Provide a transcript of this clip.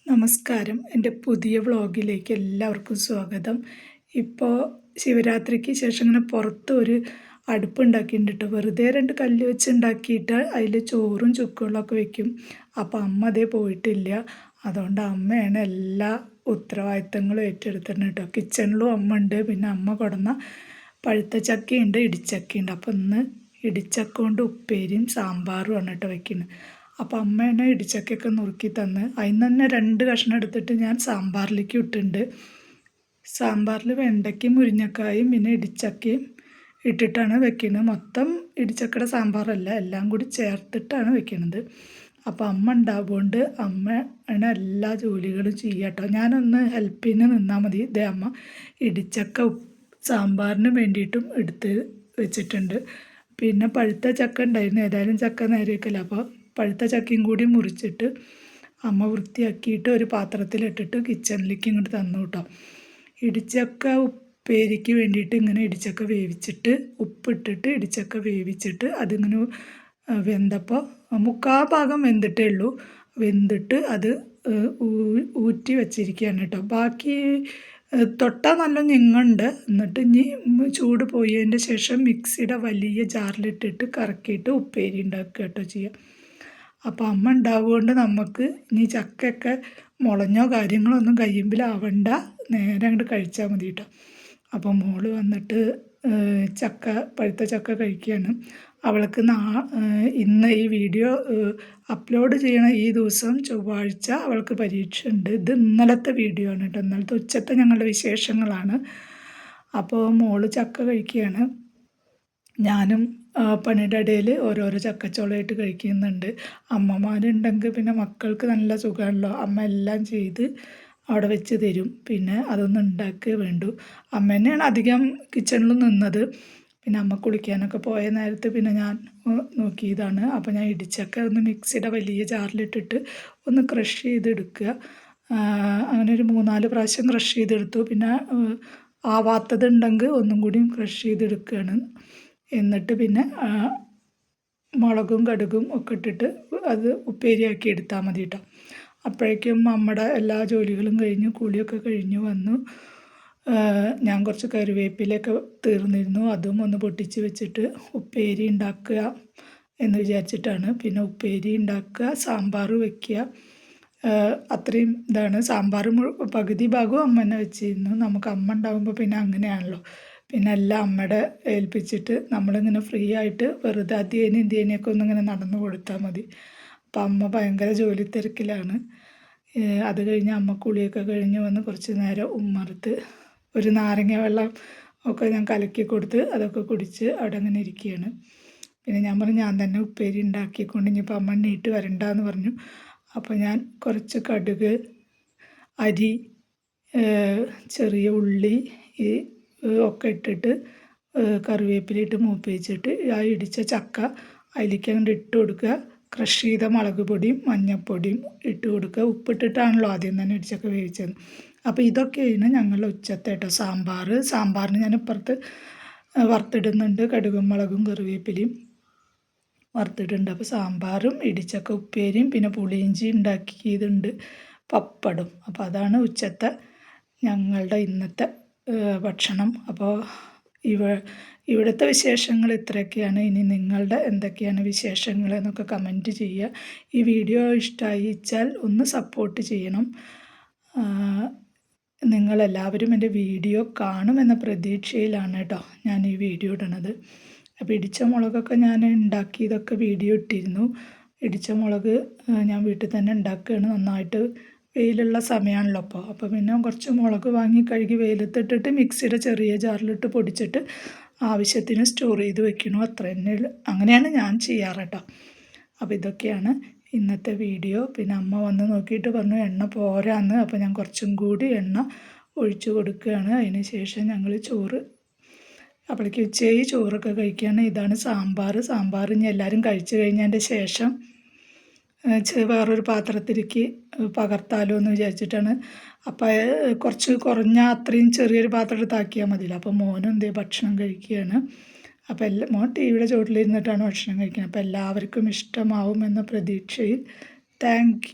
നമസ്കാരം. എൻ്റെ പുതിയ വ്ളോഗിലേക്ക് എല്ലാവർക്കും സ്വാഗതം. ഇപ്പോൾ ശിവരാത്രിക്ക് ശേഷം ഇങ്ങനെ പുറത്ത് ഒരു അടുപ്പുണ്ടാക്കിയിട്ടുണ്ട് കേട്ടോ. വെറുതെ 2 കല്ല് വെച്ച് ഉണ്ടാക്കിയിട്ട് അതിൽ ചോറും ചുക്കുകളൊക്കെ വെക്കും. അപ്പോൾ അമ്മ അതേ പോയിട്ടില്ല. അതുകൊണ്ട് അമ്മയാണ് എല്ലാ ഉത്തരവാദിത്തങ്ങളും ഏറ്റെടുത്തിട്ടുണ്ട് കേട്ടോ. കിച്ചണിലും അമ്മ ഉണ്ട്. പിന്നെ അമ്മ കൊടുന്ന പഴുത്ത ചക്കയുണ്ട്, ഇടിച്ചക്കയുണ്ട്. അപ്പോൾ ഇന്ന് ഇടിച്ചക്ക കൊണ്ട് ഉപ്പേരിയും സാമ്പാറുമാണ് കേട്ടോ വയ്ക്കുന്നത്. അപ്പോൾ അമ്മേനെ ഇടിച്ചക്കയൊക്കെ നുറുക്കി തന്ന് അതിന് തന്നെ 2 കഷ്ണം എടുത്തിട്ട് ഞാൻ സാമ്പാറിലേക്ക് ഇട്ടിട്ടുണ്ട്. സാമ്പാറിൽ വെണ്ടയ്ക്കയും മുരിങ്ങക്കായും പിന്നെ ഇടിച്ചക്കയും ഇട്ടിട്ടാണ് വെക്കുന്നത്. മൊത്തം ഇടിച്ചക്കയുടെ സാമ്പാറല്ല, എല്ലാം കൂടി ചേർത്തിട്ടാണ് വെക്കുന്നത്. അപ്പോൾ അമ്മ ഉണ്ടാവുകൊണ്ട് അമ്മയാണ് എല്ലാ ജോലികളും ചെയ്യുക കേട്ടോ. ഞാനൊന്ന് ഹെൽപ്പിന് നിന്നാൽ മതി. ഇതേ അമ്മ ഇടിച്ചക്ക സാമ്പാറിന് വേണ്ടിയിട്ടും എടുത്ത് വെച്ചിട്ടുണ്ട്. പിന്നെ പഴുത്ത ചക്ക ഉണ്ടായിരുന്നു. ഏതായാലും ചക്ക നേരെ വയ്ക്കില്ല. അപ്പോൾ പഴുത്ത ചക്കയും കൂടി മുറിച്ചിട്ട് അമ്മ വൃത്തിയാക്കിയിട്ട് ഒരു പാത്രത്തിലിട്ടിട്ട് കിച്ചണിലേക്ക് ഇങ്ങോട്ട് തന്നു കേട്ടോ. ഇടിച്ചക്ക ഉപ്പേരിക്ക് വേണ്ടിയിട്ട് ഇങ്ങനെ ഇടിച്ചക്ക വേവിച്ചിട്ട് ഉപ്പിട്ടിട്ട് ഇടിച്ചക്ക വേവിച്ചിട്ട് അതിങ്ങനെ വെന്തപ്പോൾ 3/4 ഭാഗം വെന്തിട്ടേ ഉള്ളൂ. വെന്തിട്ട് അത് ഊറ്റി വച്ചിരിക്കുകയാണ് കേട്ടോ. ബാക്കി തൊട്ടാൽ നല്ല ഞെങ്ങുണ്ട്. എന്നിട്ട് ഇനി ചൂട് പോയതിൻ്റെ ശേഷം മിക്സിയുടെ വലിയ ജാറിലിട്ടിട്ട് കറക്കിയിട്ട് ഉപ്പേരി ഉണ്ടാക്കുക കേട്ടോ ചെയ്യുക. അപ്പോൾ അമ്മ ഉണ്ടാവുകൊണ്ട് നമുക്ക് ഇനി ചക്കയൊക്കെ മുളഞ്ഞോ കാര്യങ്ങളോ ഒന്നും കഴിയുമ്പോഴാവണ്ട, നേരെ അങ്ങോട്ട് കഴിച്ചാൽ മതി കേട്ടോ. അപ്പോൾ മോള് വന്നിട്ട് പഴുത്ത ചക്ക കഴിക്കുകയാണ്. അവൾക്ക് ഇന്ന് ഈ വീഡിയോ അപ്ലോഡ് ചെയ്യണ ഈ ദിവസം ചൊവ്വാഴ്ച അവൾക്ക് പരീക്ഷ ഉണ്ട്. ഇത് ഇന്നലത്തെ വീഡിയോ ആണ് കേട്ടോ. ഇന്നലത്തെ ഉച്ചത്തെ ഞങ്ങളുടെ വിശേഷങ്ങളാണ്. അപ്പോൾ മോള് ചക്ക കഴിക്കുകയാണ്. ഞാനും പണിയുടെ ഇടയിൽ ഓരോരോ ചക്കച്ചോളമായിട്ട് കഴിക്കുന്നുണ്ട്. അമ്മമാരുണ്ടെങ്കിൽ പിന്നെ മക്കൾക്ക് നല്ല സുഖമാണല്ലോ. അമ്മ എല്ലാം ചെയ്ത് അവിടെ വെച്ച് തരും. പിന്നെ അതൊന്നും ഉണ്ടാക്കുക വേണ്ടു. അമ്മ തന്നെയാണ് അധികം കിച്ചണിൽ നിന്നത്. പിന്നെ അമ്മ കുളിക്കാനൊക്കെ പോയ നേരത്ത് പിന്നെ ഞാൻ നോക്കിയതാണ്. അപ്പോൾ ഞാൻ ഇടിച്ചക്ക ഒന്ന് മിക്സിയുടെ വലിയ ജാറിലിട്ടിട്ട് ഒന്ന് ക്രഷ് ചെയ്തെടുക്കുക. അങ്ങനെ ഒരു 3-4 പ്രാവശ്യം ക്രഷ് ചെയ്തെടുത്തു. പിന്നെ ആവാത്തതുണ്ടെങ്കിൽ ഒന്നും കൂടിയും ക്രഷ് ചെയ്തെടുക്കുകയാണ്. എന്നിട്ട് പിന്നെ മുളകും കടുകും ഒക്കെ ഇട്ടിട്ട് അത് ഉപ്പേരിയാക്കി എടുത്താൽ മതി കേട്ടോ. അപ്പോഴേക്കും നമ്മുടെ എല്ലാ ജോലികളും കഴിഞ്ഞു, കുളിയൊക്കെ കഴിഞ്ഞു വന്നു. ഞാൻ കുറച്ച് കറിവേപ്പിലൊക്കെ തീർന്നിരുന്നു. അതും ഒന്ന് പൊട്ടിച്ച് വെച്ചിട്ട് ഉപ്പേരി ഉണ്ടാക്കുക എന്ന് വിചാരിച്ചിട്ടാണ്. പിന്നെ ഉപ്പേരി ഉണ്ടാക്കുക, സാമ്പാർ വയ്ക്കുക, അത്രയും ഇതാണ്. സാമ്പാർ പകുതി ഭാഗവും അമ്മ തന്നെ വെച്ചിരുന്നു. നമുക്ക് അമ്മ ഉണ്ടാകുമ്പോൾ പിന്നെ അങ്ങനെയാണല്ലോ. പിന്നെ എല്ലാം അമ്മയുടെ ഏൽപ്പിച്ചിട്ട് നമ്മളിങ്ങനെ ഫ്രീ ആയിട്ട് വെറുതെ അധ്യയനം ഇന്ത്യനെയൊക്കെ ഒന്നിങ്ങനെ നടന്നു കൊടുത്താൽ മതി. അപ്പം അമ്മ ഭയങ്കര ജോലി തിരക്കിലാണ്. അത് കഴിഞ്ഞ് അമ്മ കുളിയൊക്കെ കഴിഞ്ഞ് വന്ന് കുറച്ച് നേരം ഉമ്മറത്ത് ഒരു നാരങ്ങ വെള്ളം ഒക്കെ ഞാൻ കലക്കി കൊടുത്ത് അതൊക്കെ കുടിച്ച് അവിടെ അങ്ങനെ ഇരിക്കുകയാണ്. പിന്നെ ഞാൻ പറഞ്ഞു ഞാൻ തന്നെ ഉപ്പേരി ഉണ്ടാക്കിക്കൊണ്ട് ഇനിയിപ്പോൾ അമ്മ നീട്ട് വരണ്ടെന്ന് പറഞ്ഞു. അപ്പോൾ ഞാൻ കുറച്ച് കടുക്, അരി, ചെറിയ ഉള്ളി ഒക്കെ ഇട്ടിട്ട് കറിവേപ്പിലിട്ട് മൂപ്പിച്ചിട്ട് ആ ഇടിച്ച ചക്ക അതിലേക്ക് അങ്ങോട്ട് ഇട്ട് കൊടുക്കുക. ക്രഷ് ചെയ്ത മുളക് പൊടിയും മഞ്ഞൾപ്പൊടിയും ഇട്ട് കൊടുക്കുക. ഉപ്പിട്ടിട്ടാണല്ലോ ആദ്യം തന്നെ ഇടിച്ചക്ക വേവിച്ചത്. അപ്പോൾ ഇതൊക്കെയാണ് ഞങ്ങളുടെ ഉച്ചത്തെ കേട്ടോ. സാമ്പാറിന് ഞാൻ ഇപ്പുറത്ത് വറുത്തിടുന്നുണ്ട്. കടുകും മുളകും കറിവേപ്പിലയും വറുത്തിട്ടുണ്ട്. അപ്പോൾ സാമ്പാറും ഇടിച്ചക്ക ഉപ്പേരിയും പിന്നെ പുളിയിഞ്ചി ഉണ്ടാക്കിയതുണ്ട്, പപ്പടും. അപ്പോൾ അതാണ് ഉച്ചത്തെ ഞങ്ങളുടെ ഇന്നത്തെ ഭക്ഷണം. അപ്പോൾ ഇവിടുത്തെ വിശേഷങ്ങൾ ഇത്രയൊക്കെയാണ്. ഇനി നിങ്ങളുടെ എന്തൊക്കെയാണ് വിശേഷങ്ങൾ എന്നൊക്കെ കമൻറ്റ് ചെയ്യുക. ഈ വീഡിയോ ഇഷ്ടമായിച്ചാൽ ഒന്ന് സപ്പോർട്ട് ചെയ്യണം. നിങ്ങളെല്ലാവരും എൻ്റെ വീഡിയോ കാണുമെന്ന പ്രതീക്ഷയിലാണ് കേട്ടോ ഞാൻ ഈ വീഡിയോ ഇടണത്. അപ്പോൾ ഇടിച്ച മുളകൊക്കെ ഞാൻ ഉണ്ടാക്കിയതൊക്കെ വീഡിയോ ഇട്ടിരുന്നു. ഇടിച്ച മുളക് ഞാൻ വീട്ടിൽ തന്നെ ഉണ്ടാക്കുകയാണ്. നന്നായിട്ട് വെയിലുള്ള സമയമാണല്ലോ അപ്പോൾ പിന്നെ കുറച്ച് മുളക് വാങ്ങി കഴുകി വെയിലത്തിട്ടിട്ട് മിക്സിയുടെ ചെറിയ ജാറിലിട്ട് പൊടിച്ചിട്ട് ആവശ്യത്തിന് സ്റ്റോർ ചെയ്ത് വെക്കണു. അത്ര തന്നെ, അങ്ങനെയാണ് ഞാൻ ചെയ്യാറ് കേട്ടോ. അപ്പോൾ ഇതൊക്കെയാണ് ഇന്നത്തെ വീഡിയോ. പിന്നെ അമ്മ വന്ന് നോക്കിയിട്ട് പറഞ്ഞു എണ്ണ പോരാന്ന്. അപ്പോൾ ഞാൻ കുറച്ചും കൂടി എണ്ണ ഒഴിച്ചു കൊടുക്കുകയാണ്. അതിന് ശേഷം ഞങ്ങൾ ചോറ് അപ്പോഴേക്ക് ഉച്ചയായി, ചോറൊക്കെ കഴിക്കുകയാണ്. ഇതാണ് സാമ്പാർ ഇനി എല്ലാവരും കഴിച്ചു കഴിഞ്ഞതിൻ്റെ ശേഷം വേറൊരു പാത്രത്തിലേക്ക് പകർത്താലോ എന്ന് വിചാരിച്ചിട്ടാണ്. അപ്പോൾ കുറച്ച് കുറഞ്ഞ അത്രയും ചെറിയൊരു പാത്രം എടുത്താക്കിയാൽ മതിയല്ലോ. അപ്പോൾ മോനും എന്തേ ഭക്ഷണം കഴിക്കുകയാണ്. അപ്പോൾ മോൻ ടി വിയുടെ ചുവട്ടിലിരുന്നിട്ടാണ് ഭക്ഷണം കഴിക്കുന്നത്. അപ്പോൾ എല്ലാവർക്കും ഇഷ്ടമാവും എന്ന പ്രതീക്ഷയിൽ. Thank you.